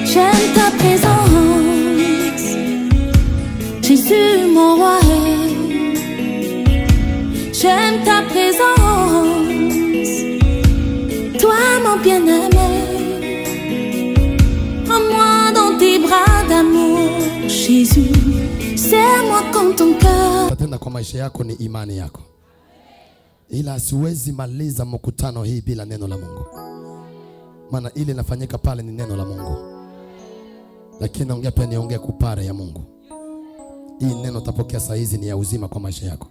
J'aime ta présence, Jésus mon roi. J'aime ta présence, toi mon bien-aimé. Prends-moi dans tes bras d'amour, Jésus. Serre-moi comme ton cœur. Tatenda kwa maisha yako ni imani yako. Ila siwezi maliza mkutano hii bila neno la Mungu. Maana ile inafanyika pale ni neno la Mungu. Lakini naongea pia niongee kupare ya Mungu. Hii neno utapokea saa hizi ni ya uzima kwa maisha yako.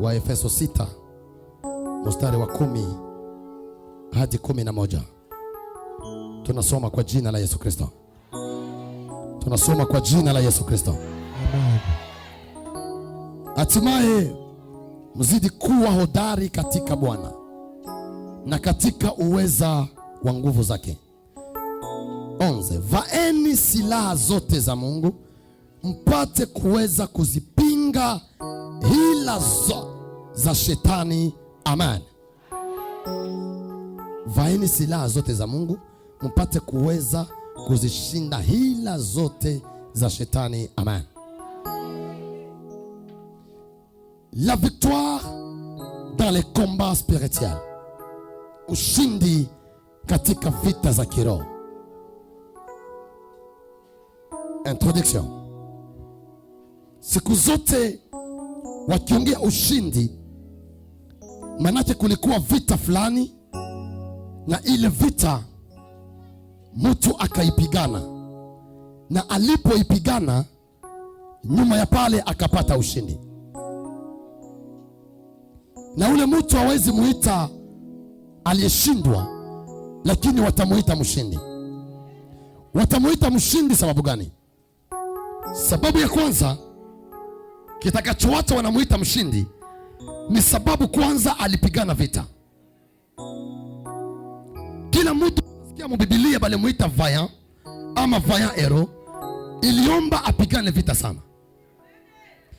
Waefeso 6 mstari wa 10 hadi 11. Tunasoma kwa jina la Yesu Kristo. Tunasoma kwa jina la Yesu Kristo. Amen. Hatimaye mzidi kuwa hodari katika Bwana na katika uweza wa nguvu zake. 11. Vaeni silaha zote za Mungu mpate kuweza kuzipinga hila za shetani. Amen. Vaeni silaha zote za Mungu mpate kuweza kuzishinda hila zote za shetani. Amen. La victoire dans les combats spirituels. Ushindi katika vita za kiroho. Introduction. Siku zote wakiongea ushindi, manake kulikuwa vita fulani na ile vita mtu akaipigana, na alipoipigana nyuma ya pale akapata ushindi. Na ule mtu hawezi muita aliyeshindwa, lakini watamuita mshindi. Watamuita mshindi sababu gani? Sababu ya kwanza kitakachowacha wanamuita mshindi ni sababu kwanza alipigana vita. Kila mtu sikia mbibilia bali muita vaillant ama vaillant hero iliomba apigane vita sana.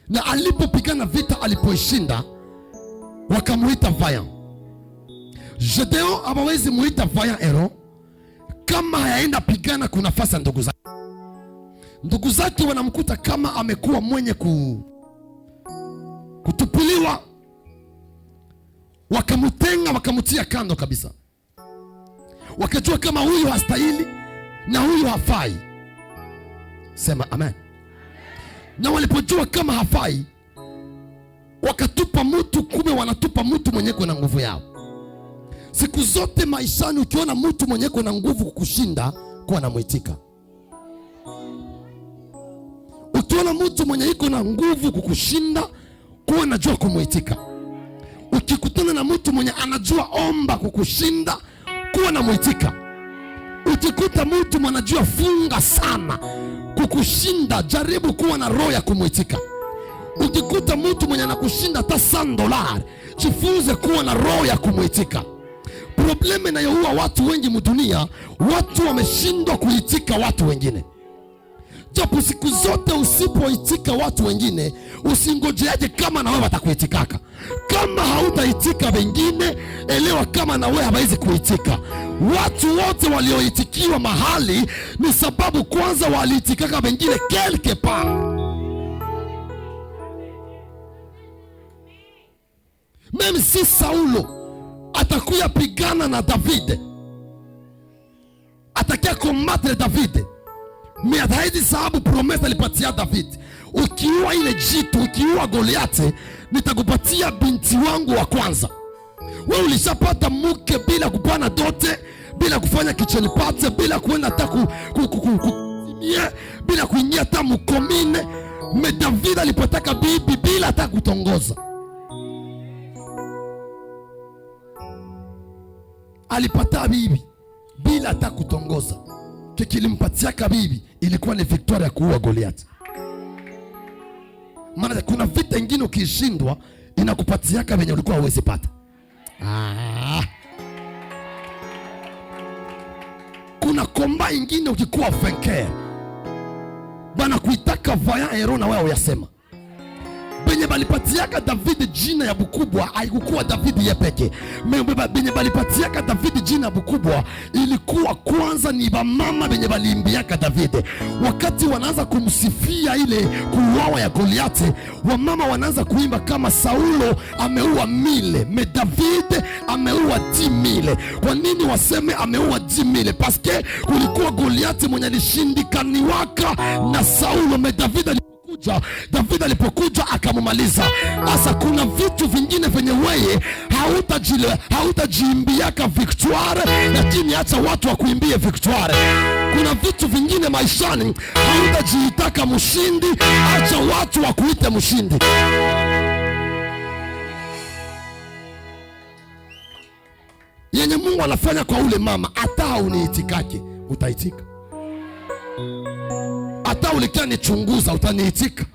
Na alipopigana vita alipoishinda wakamuita vaillant. Gedeon hawezi muita vaillant hero kama hayaenda pigana kuna fasa ndugu zake. Ndugu zake wanamkuta kama amekuwa mwenye kutupuliwa, wakamutenga wakamutia kando kabisa. Wakajua kama huyu hastahili na huyu hafai. Sema amen. Na walipojua kama hafai wakatupa mtu, kumbe wanatupa mtu mwenye kuna nguvu yao. Siku zote maishani ukiona mtu mwenye kuna nguvu kukushinda, kuwa na mwitika. Ukiona mtu mwenye iko na nguvu kukushinda, kuwa najua kumwitika. Ukikutana na mtu mwenye anajua omba kukushinda, kuwa na mwitika. Ukikuta mtu mwenye anajua funga sana kukushinda, jaribu kuwa na roho ya kumwitika. Ukikuta mtu mwenye anakushinda hata $100, jifunze kuwa na roho ya kumwitika. Probleme inayoua watu wengi mdunia, watu wameshindwa kuitika watu wengine. Japo siku zote usipoitika watu wengine, usingojeaje kama na wewe watakuitikaka. Kama hautaitika wengine, elewa kama na wewe hawezi kuitika. Watu wote walioitikiwa mahali ni sababu kwanza waliitikaka wengine quelque part. Mimi si Saulo atakuya pigana na David, atakia combattre David, mais ataidi sababu promesa alipatia David, ukiua ile jitu, ukiua Goliathi, nitakupatia binti wangu wa kwanza. Wewe ulishapata mke bila kupana dote, bila kufanya kitchen party, bila kuenda hata bila kuingia hata mkomine. Me David alipotaka bibi bila hata kutongoza, alipata bibi bila hata kutongoza. Kilimpatia bibi ilikuwa ni victoria ya kuua Goliath. Maana kuna vita ingine ukishindwa inakupatiaka venye ulikuwa huwezi pata. Kuna komba ingine ukikuwa vainqueur bana kuitaka vaillant hero na wewe uyasema. Benye balipatiaka David jina ya bukubwa haikukuwa David yepeke. Benye balipatiaka David jina ya bukubwa ilikuwa kwanza ni bamama benye baliimbiaka David. Wakati wanaanza kumsifia ile kuuawa ya Goliati, wamama wanaanza kuimba kama Saulo ameua 1000, me David ameua 10,000. Kwa nini waseme ameua 10,000? Paske kulikuwa Goliati mwenye alishindikaniwaka na Saulo, me David alipokuja akamumaliza. Asa kuna vitu vingine venye weye hautajiimbiaka victoire, lakini acha watu wa kuimbie victoire. Kuna vitu vingine maishani hautajiitaka mshindi, acha watu wa kuite mshindi. Yenye Mungu anafanya kwa ule mama, hata uniitikake utaitika. Hata ulikia nichunguza utaniitika.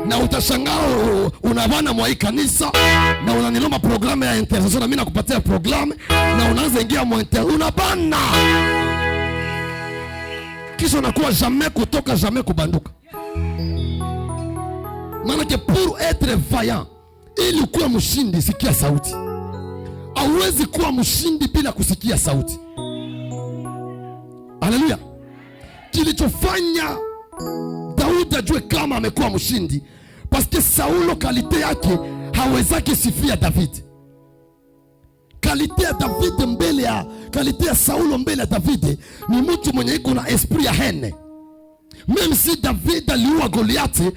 Na utashangaa unabana mwa hii kanisa na unaniloma programu ya intercession na mimi nakupatia programu na unaanza ingia mwa unabana. Kisha unakuwa jamais kutoka jamais kubanduka. Maana que pour être vaillant, ili kuwa mshindi sikia sauti. Hauwezi kuwa mshindi bila kusikia sauti. Haleluya. Kilichofanya Daudi ajue kama amekuwa mshindi, paske Saulo kalite yake hawezake sifia David. Kalite ya David mbele ya kalite ya Saulo mbele ya David ni mtu mwenye iko na esprit ya hene. Meme si David aliua Goliati,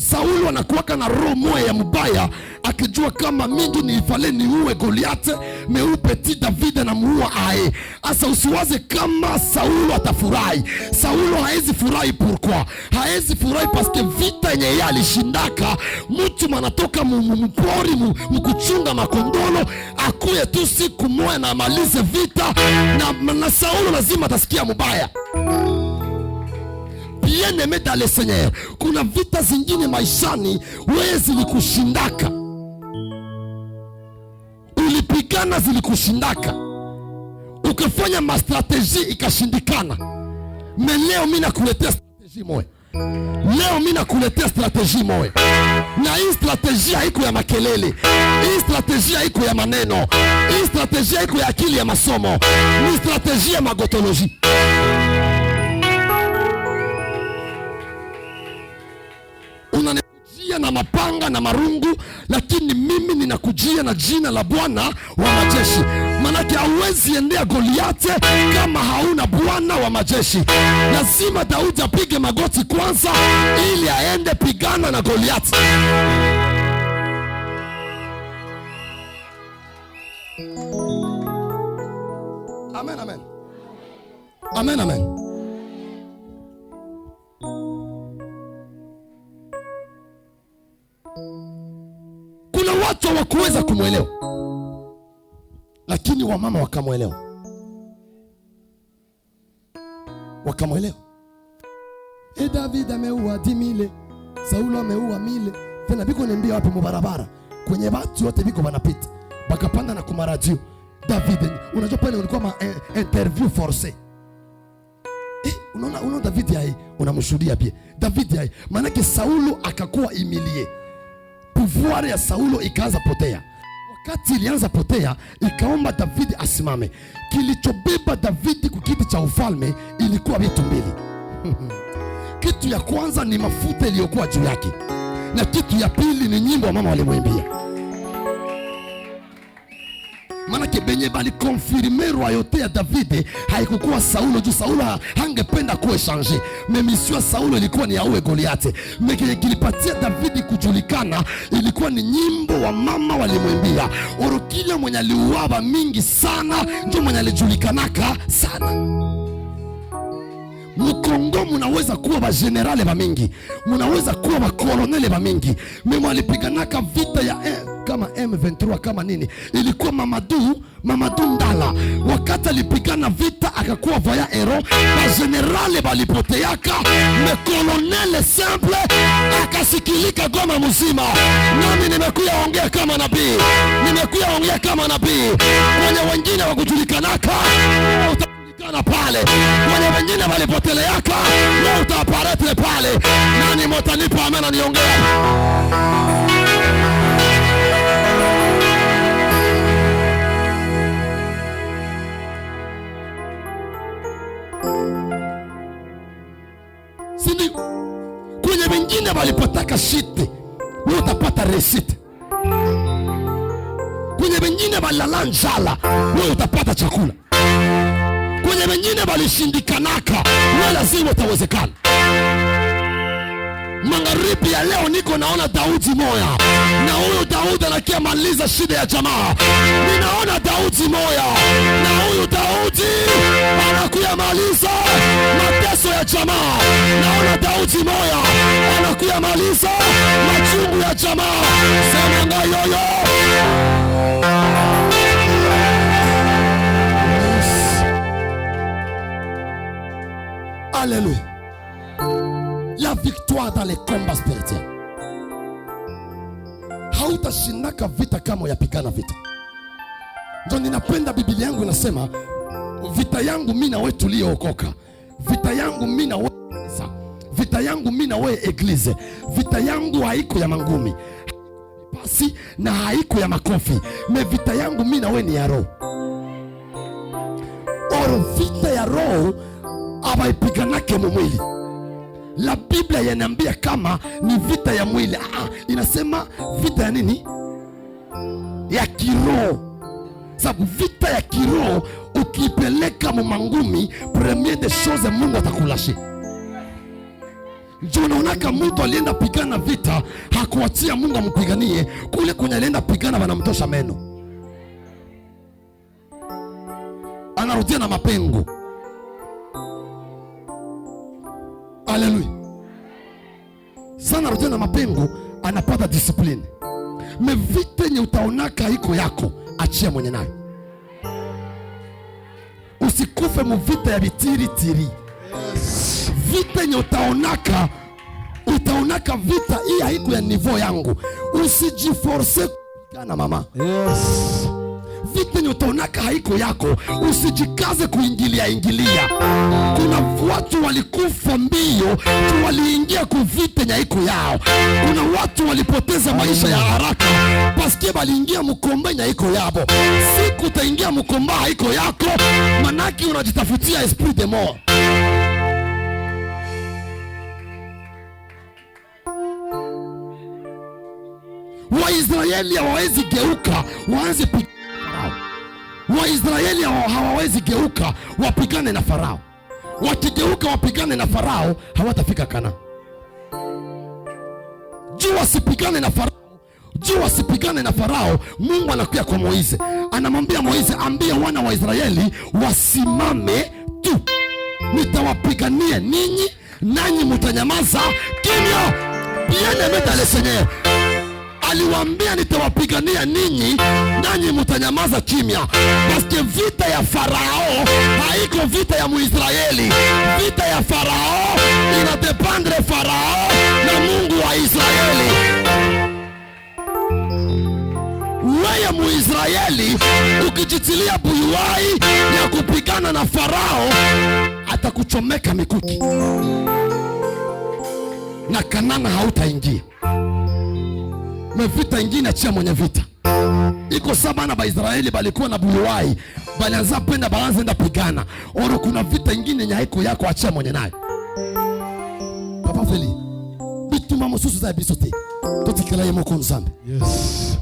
Saulo anakuwaka na roho moya ya mubaya, akijua kama mingi ni ifale ni uwe Goliati, meu petit David na muua ae. Asa usiwaze kama Saulo atafurahi. Saulo haezi furahi. Pourquoi? Haezi furahi paske vita yenye yeye alishindaka, mtu manatoka mpori mkuchunga makondolo, akuye tu siku moja na amalize vita, na Saulo lazima atasikia mubaya. Bien-aimé dans le Seigneur, kuna vita zingine maishani wewe zilikushindaka, ulipigana zilikushindaka, ukafanya mastrateji ikashindikana. Leo mimi nakuletea strateji moja. Leo mimi nakuletea strateji moja. Na hii strateji haiko ya makelele. Hii strateji haiko ya maneno. Hii strateji haiko ya akili ya masomo. Ni strateji ya magotoloji. Unanijia na mapanga na marungu, lakini mimi ninakujia na jina la Bwana wa majeshi. Manake hauwezi endea Goliati kama hauna Bwana wa majeshi. Lazima Daudi apige magoti kwanza ili aende pigana na Goliati. Amen, amen. Amen, amen. Kuna watu hawakuweza kumwelewa, lakini wamama wakamwelewa. Wakamwelewa. David ameua 10,000, Saulo ameua 1,000. Tena biko niambia wapi mubarabara kwenye watu wote biko wanapita, bakapanda na kumaradio David. Unajua pale ulikuwa interview forcé. Unaona David hai unamshuhudia pia David hai, manake Saulo akakuwa humilie. Pouvoir ya Saulo ikaanza potea. Wakati ilianza potea, ikaomba David asimame. Kilichobeba David kukiti cha ufalme ilikuwa vitu mbili. Kitu ya kwanza ni mafuta iliyokuwa juu yake, na kitu ya pili ni nyimbo wa mama walimwimbia. Manake benye bali confirmer royauté ya David haikukuwa Saulo, juu Saulo hangependa kuwe changer. Mission ya Saulo ilikuwa ni auwe Goliati. Mekile kilipatia David kujulikana ilikuwa ni nyimbo wa mama walimwimbia. Orokile mwenye aliuawa mingi sana ndio mwenye alijulikanaka sana. Mkongo munaweza kuwa ba generale ba mingi, munaweza kuwa ba kolonele ba mingi, memo alipiganaka vita ya kama M23 kama nini, ilikuwa Mamadou Ndala. Wakati alipigana vita akakuwa vaillant hero, ba generale balipoteaka, me kolonele simple akasikilika Goma mzima. Nami nimekuja ongea kama nabii, nimekuja ongea kama nabii. Kwenye wengine wakujulikanaka, utajulikana pale. Kwenye wengine walipoteleaka, wewe utaparete pale. Nani mtanipa amena niongea? Sindi kwenye wengine walipotaka shite, wewe utapata resite. Kwenye wengine walala njala, wewe utapata chakula. Kwenye wengine walishindikanaka, wewe lazima utawezekana. Magharibi ya leo niko naona Daudi moya, na huyu Daudi anakia maliza shida ya jamaa. Ninaona Daudi moya, na huyu Daudi anakuya maliza mateso ya jamaa. Naona Daudi moya anakuya maliza machungu ya jamaa. Sema ngayoyo. Alléluia. La victoire dans les combats spirituels. Hautashindaka vita kama yapigana vita. Ndio ninapenda Biblia yangu inasema vita yangu mimi na wewe tuliyookoka. Vita yangu mimi na wewe kanisa. Vita yangu mimi na wewe eglise. Vita yangu haiko ya mangumi, pasi na haiko ya makofi. Me vita yangu mimi na wewe ni ya roho. Oro vita ya roho abaipiganake mu mwili. La Biblia yanambia kama ni vita ya mwili. Inasema vita ya nini? Ya kiroho. Sababu vita ya kiroho ukipeleka mu mangumi, premier des choses Mungu atakulashi. Njoo unaonaka mtu alienda pigana vita, hakuachia Mungu ampiganie. Kule kwenye alienda pigana wanamtosha meno, anarudia na mapengo. Haleluya. Sana rudia na mapengo, anapata discipline. Me vita nye utaonaka iko yako, achia mwenye nayo. Usikufe mu vita ya bitiri tiri. Vita nye utaonaka vita hii haiko ya niveau yangu. Usijiforce kupigana mama. Yes. Vita nye utaonaka haiko yako, usijikaze kuingilia. Kuna watu walikufa mbio, waliingia kuvita nye haiko yao. Kuna watu walipoteza maisha ya haraka paske waliingia mkomba nye haiko yabo. Siku utaingia mkomba haiko yako, manaki unajitafutia esprit de mort. Waisraeli hawawezi geuka waanze pigana na Farao. Waisraeli hawawezi geuka wapigane na Farao. Wakigeuka wapigane na Farao, hawatafika Kanaani. Juu wasipigane na Farao, Mungu anakuja kwa Moize. Anamwambia Moize, ambia wana wa Israeli wasimame tu. Nitawapigania ninyi, nanyi mutanyamaza kimya. Bien-aimé dans le Seigneur. Aliwaambia nitawapigania ninyi, nanyi mutanyamaza kimya. Paske vita ya Farao haiko vita ya Muisraeli. Vita ya Farao inadependre Farao na Mungu wa Israeli. Wewe Muisraeli ukijitilia buyuwai ya kupigana na Farao, atakuchomeka mikuki na Kanaani hautaingia. Vita ingine achia mwenye vita. Iko sabana ba Israeli balikuwa na buyuwai, balianza penda balanza enda pigana. Oro kuna vita ingine nya haiko yako, achia mwenye nayo. Papa Feli, bituma mosusu za bisote. Totikala yemo kwa nzambe. Yes.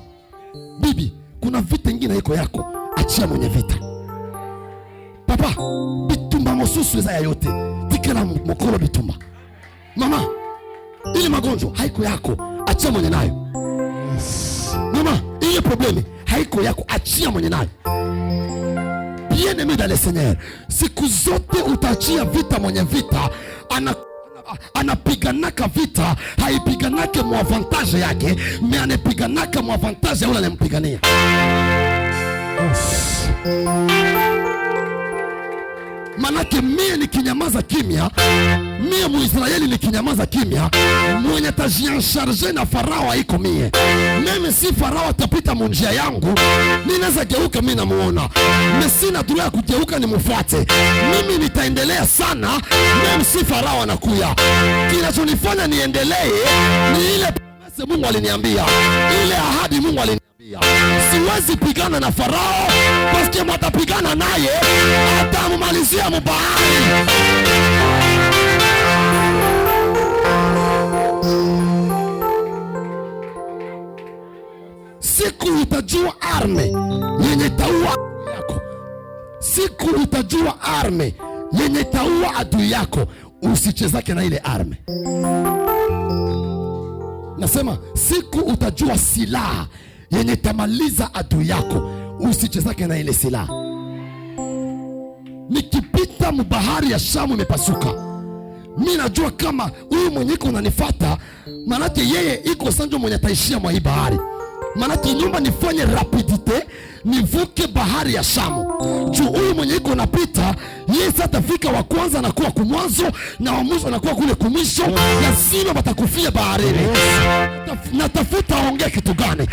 Bibi, kuna vita ingine haiko yako, achia mwenye vita. Papa, bituma mosusu za yote. Tikala mokolo bituma. Mama, ili magonjwa haiko yako, achia mwenye nayo. Mama, ile problemi haiko yako, achia mwenye nayo. Bien-aimé dans le Seigneur, siku zote utaachia vita mwenye vita. Anapiganaka vita, haipiganake mu avantage yake, me anapiganaka mu avantage ya ule anampigania. Manake mie nikinyamaza kimya, mie Muisraeli nikinyamaza kimya, mwenye tajiansharge na Farao haiko mie. Mimi si Farao atapita munjia yangu, ninaweza geuka mimi namuona. Mimi sina droit ya kugeuka nimufuate. Mimi nitaendelea sana, mimi si Farao anakuya. Kinachonifanya niendelee ni ile promesse Mungu aliniambia, ile ahadi Mungu aliniambia. Siwezi pigana na Farao, paske matapigana naye atamumalizia mubahari. Siku utajua arme yenye taua yako, siku utajua arme yenye taua adui yako, usichezake na ile arme. Nasema siku utajua silaha yenye tamaliza adui yako, usichezake na ile silaha. Nikipita mubahari ya Shamu imepasuka, mimi najua kama huyu mwenye iko unanifuata, manake yeye iko sanjo mwenye taishia mwa hii bahari. Manake nyumba nifanye rapidite nivuke bahari ya Shamu. Juu huyu mwenye iko napita, yeye sasa atafika wa kwanza anakuwa kumwanzo na wa mwisho anakuwa kule kumisho, lazima batakufia baharini. Natafuta ongea kitu gani?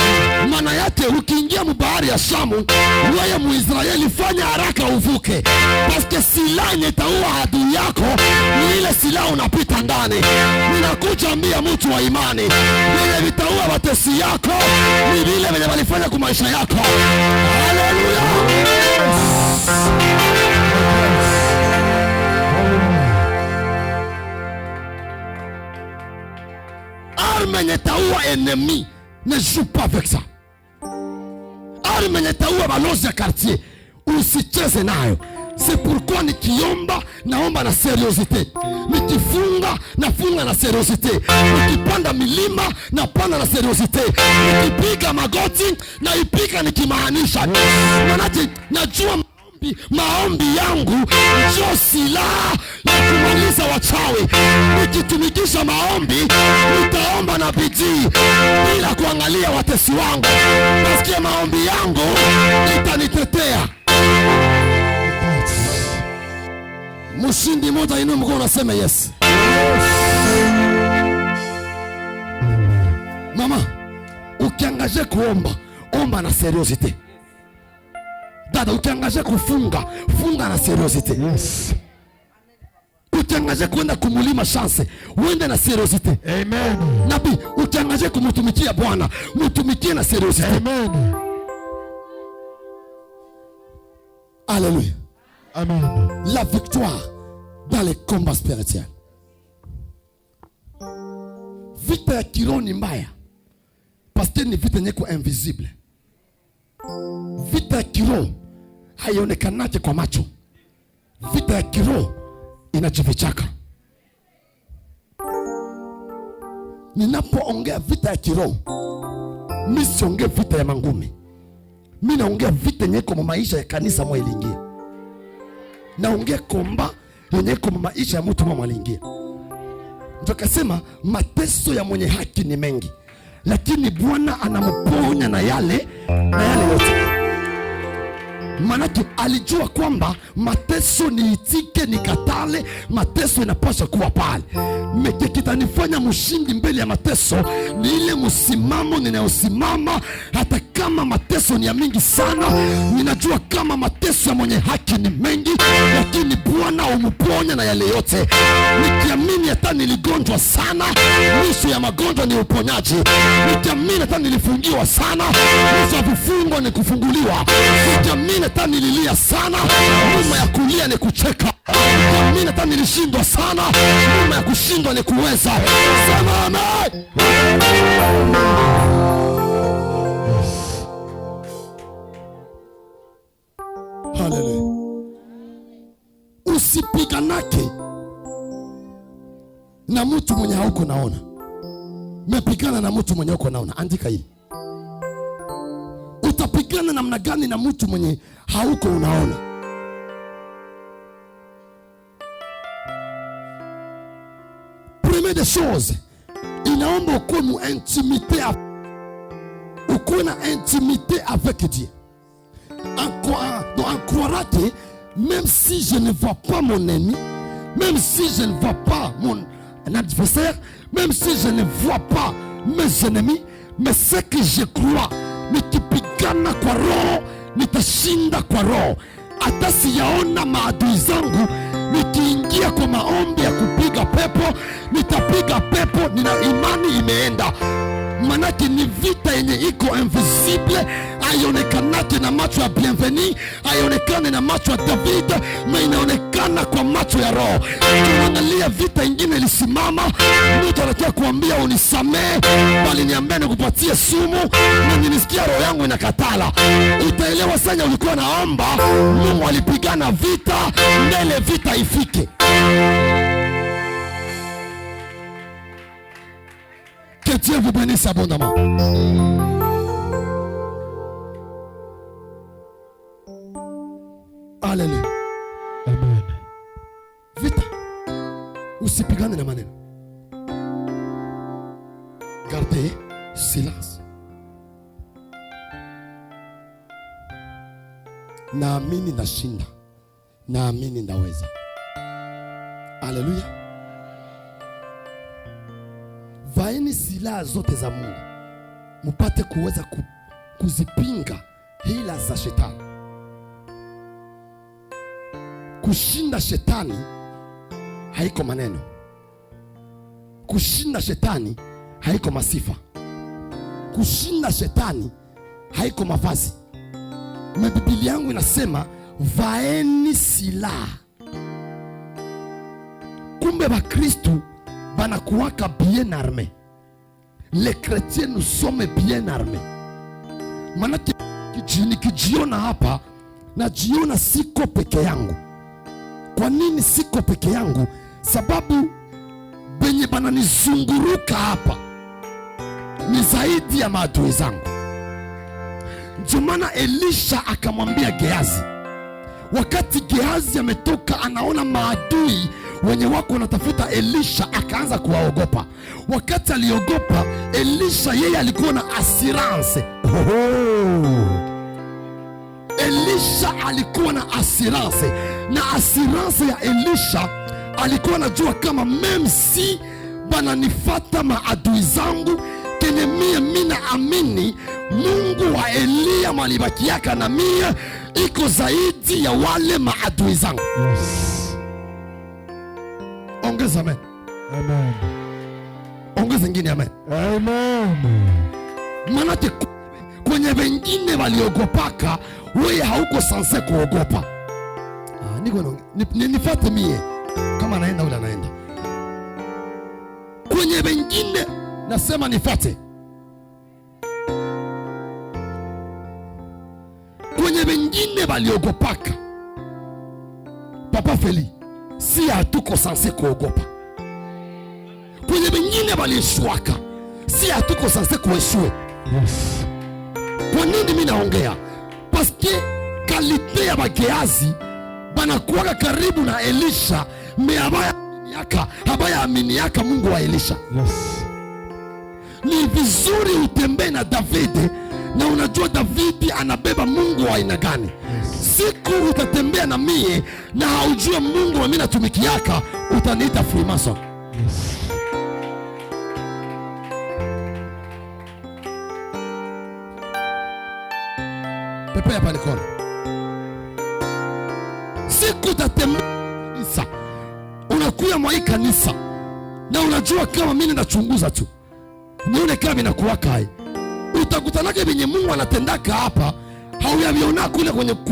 Maana yake ukiingia mbahari ya Shamu, wewe Muisraeli fanya haraka uvuke. Paske silaha yenye taua adui yako ni ile silaha unapita ndani. Ninakuja ambia mtu wa imani, vile vitaua watesi yako ni vile vile walifanya kwa maisha yako. Haleluya. Arme yenye taua ennemi ne joue pas avec ça. Arme yenye taua balozi ya quartier usicheze nayo. C'est pourquoi nikiomba naomba na seriosite, nikifunga nafunga na seriosite, nikipanda milima napanda na seriosite, nikipiga magoti naipiga nikimaanisha. Manake najua maombi yangu ndio silaha ya kumaliza wachawi. Nikitumikisha maombi, nitaomba na bidii bila kuangalia watesi wangu. Nasikia maombi yangu itanitetea. Mshindi moja inua mkono unasema yes. Mama, ukiangaje kuomba, omba na seriosite. Dada, ukiangaje kufunga, funga na seriosite. Yes. Ukiangaje kwenda kumulima chance, uende na seriosite. Amen. Nabii, ukiangaje kumtumikia Bwana, mtumikie na seriosite. Amen. Alléluia. Amen. La victoire dans les combats spirituels. Vita ya kiroho ni mbaya, paske ni vita nyeko invisible. Vita ya kiroho haionekanaje kwa macho. Vita ya kiroho inajifichaka. Ninapoongea vita ya kiroho, mimi siongea vita ya mangumi. Mimi naongea vita nyeko kwa maisha ya kanisa mwa ilingia. Naongea komba yenye kwa maisha ya mtu mwa mwalingia. Ndio kasema mateso ya mwenye haki ni mengi, lakini Bwana anamponya na yale yote. Manake alijua kwamba mateso ni itike ni katale, mateso inapaswa kuwa pale. Meke kitanifanya mshindi mbele ya mateso ni ile msimamo ninayosimama, hata kama mateso ni ya mingi sana. Ninajua kama mateso ya mwenye haki ni mengi, lakini Bwana umponya na yale yote. Nikiamini hata niligonjwa sana, mwisho ya magonjwa ni uponyaji. Nikiamini hata nilifungiwa sana, mwisho ya vifungo ni kufunguliwa. Nikiamini hata nililia sana, nyuma ya kulia ni kucheka. Nikiamini hata nilishindwa sana, nyuma ya kushindwa ni kuweza. Sema amen. Haleluya. Usipiganake na mtu mwenye hauko naona. Mepigana na mtu mwenye hauko naona. Andika hili. Utapigana namna gani na mtu mwenye hauko unaona? Première des choses, inaomba ukuwe mu intimité, ukuwe na intimité avec Dieu. En croirate même si je ne vois pas mon ennemi, même si je ne vois pas mon adversaire, même si je ne vois pas mes ennemis, mais ce que je crois, nikipigana kwa roho, nitashinda kwa roho. Hata siyaona maadui zangu, nikiingia kwa maombi ya kupiga pepo, nitapiga pepo, nina imani imeenda. Manake ni vita yenye iko invisible, haionekanake na macho ya Bienveni, haionekane na macho ya David, na inaonekana kwa macho ya roho. Tunaangalia vita ingine ilisimama, mtu anataka kuambia unisamee, bali niambia nikupatie sumu, na nilisikia roho yangu inakatala. Utaelewa sasa ulikuwa naomba, Mungu alipigana vita, mbele vita ifike. Que Dieu vous bénisse abondamment. Alléluia. Amen. Vita. Usipigane na maneno. Gardez silence. Naamini nashinda. Naamini ndaweza. Alléluia. Vaeni silaha zote za Mungu mupate kuweza kuzipinga hila za shetani. Kushinda shetani haiko maneno. Kushinda shetani haiko masifa. Kushinda shetani haiko mavazi. Biblia yangu inasema vaeni silaha. Kumbe ba Kristu banakuwaka bien armé. Les chrétiens nous sommes bien armés. Manake nikijiona hapa, najiona siko peke yangu. Kwa nini siko peke yangu? Sababu benye bananizunguruka hapa ni zaidi ya maadui zangu. Ndio maana Elisha akamwambia Gehazi, wakati Gehazi ametoka anaona maadui wenye wako wanatafuta Elisha, akaanza kuwaogopa. Wakati aliogopa Elisha, yeye alikuwa na assurance. Elisha alikuwa na assurance, na assurance ya Elisha alikuwa anajua kama meme si bananifata maadui zangu, kene mina amini Mungu wa Elia malibaki yaka na mie iko zaidi ya wale maadui zangu. Yes. Ongeza amen. Amen. Ongeza ngine amen. Amen. Manake kwenye wengine waliogopaka, wewe hauko sanse kuogopa. Nifate mie kama naenda ule anaenda. Kwenye wengine nasema nifate. Kwenye wengine waliogopaka, Papa Feli, si hatuko sanse kuogopa. Kwenye wengine walieshwaka, si hatuko sanse kueshwe. Yes. Kwa nini mimi naongea? Paske kalite ya Gehazi banakuwaka karibu na Elisha, habaya aminiaka Mungu wa Elisha. Yes. Ni vizuri utembee na Davidi na unajua Davidi anabeba Mungu wa aina gani. Yes. Siku utatembea na mie na haujua Mungu wa mimi natumikiaka, utaniita Freemason. Yes. Pepe ya palikona. Siku utatembea kanisa, unakuya mwa hii kanisa na unajua kama mimi nachunguza tu nione kama inakuwa kai, utakutanake venye Mungu anatendaka hapa, hauyaviona kule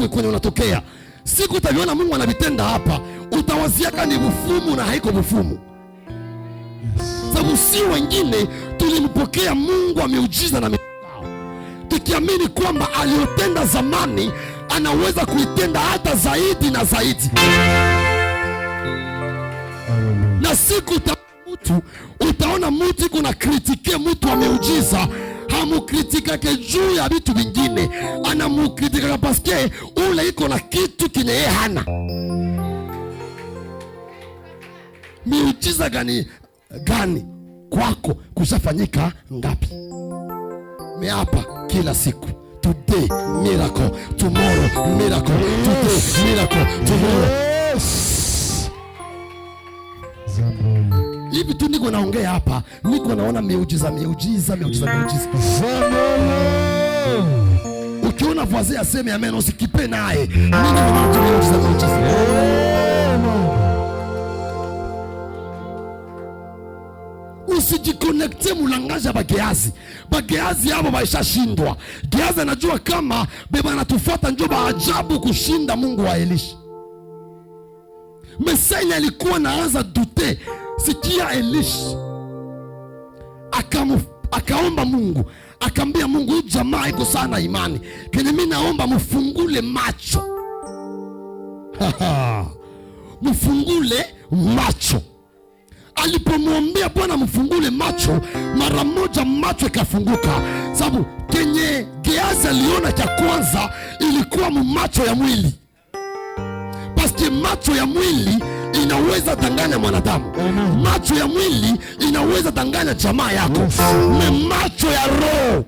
kwenye unatokea. Siku utaviona Mungu anavitenda hapa, utawaziaka ni bufumu na haiko bufumu. Sababu si wengine tulimpokea Mungu wa miujiza na tukiamini kwamba aliyotenda zamani anaweza kuitenda hata zaidi na zaidi. Na siku utaona mtu kuna kritike mtu wa miujiza, hamukritikake juu ya vitu vingine, anamukritika paske ule iko na kitu kenye yeye hana. Miujiza gani kwako kushafanyika ngapi? Meapa kila siku today miracle, tomorrow miracle, today miracle, tomorrow. Hivi tu niko naongea hapa, niko naona miujiza. Ukiona voisin aseme amen, usikipe naye. Mimi naona miujiza. Usijiconnecte mulangaja bageazi. Bageazi hapo baishashindwa. Geazi anajua kama beba anatufuata njo baajabu kushinda Mungu wa Elisha. Mesenya alikuwa naanza dute. Sikia Elisha akaomba Mungu, akambia Mungu, huyu jamaa iko sana imani, kenye mimi naomba mufungule macho. Mufungule macho. Alipomwambia Bwana mfungule macho, mara moja macho ikafunguka. Sababu kenye Geazi aliona cha kwanza ilikuwa macho ya mwili. Paske macho ya mwili inaweza danganya mwanadamu. Macho ya mwili inaweza danganya jamaa yako. Me macho ya roho,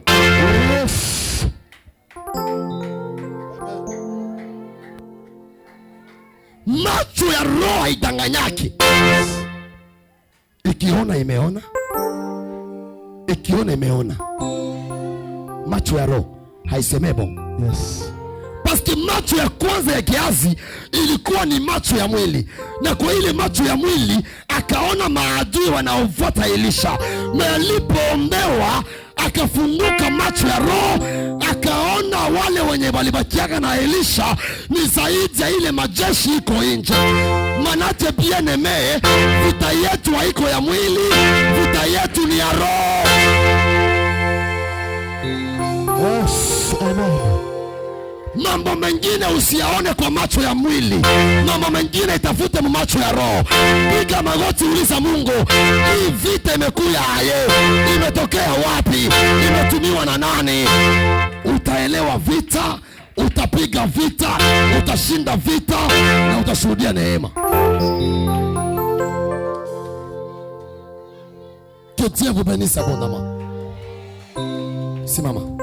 macho ya roho haidanganyaki. Ikiona imeona, ikiona imeona. Macho ya roho haisemee bongo. Yes. Paske macho ya kwanza ya Geazi ilikuwa ni macho ya mwili, na kwa ile macho ya mwili akaona maadui wanaofuata Elisha. Na alipoombewa akafunguka macho ya roho, akaona wale wenye walibakiaga na Elisha ni zaidi ya ile majeshi iko nje. Manake bien aime, vita yetu haiko ya mwili, vita yetu ni ya roho. Yes, amen. Mambo mengine usiyaone kwa macho ya mwili, mambo mengine itafute mu macho ya roho. Piga magoti, uliza Mungu, hii vita imekuja aje? Imetokea wapi? Imetumiwa na nani? Utaelewa vita, utapiga vita, utashinda vita na utashuhudia neema. Que Dieu vous bénisse abondamment. Simama.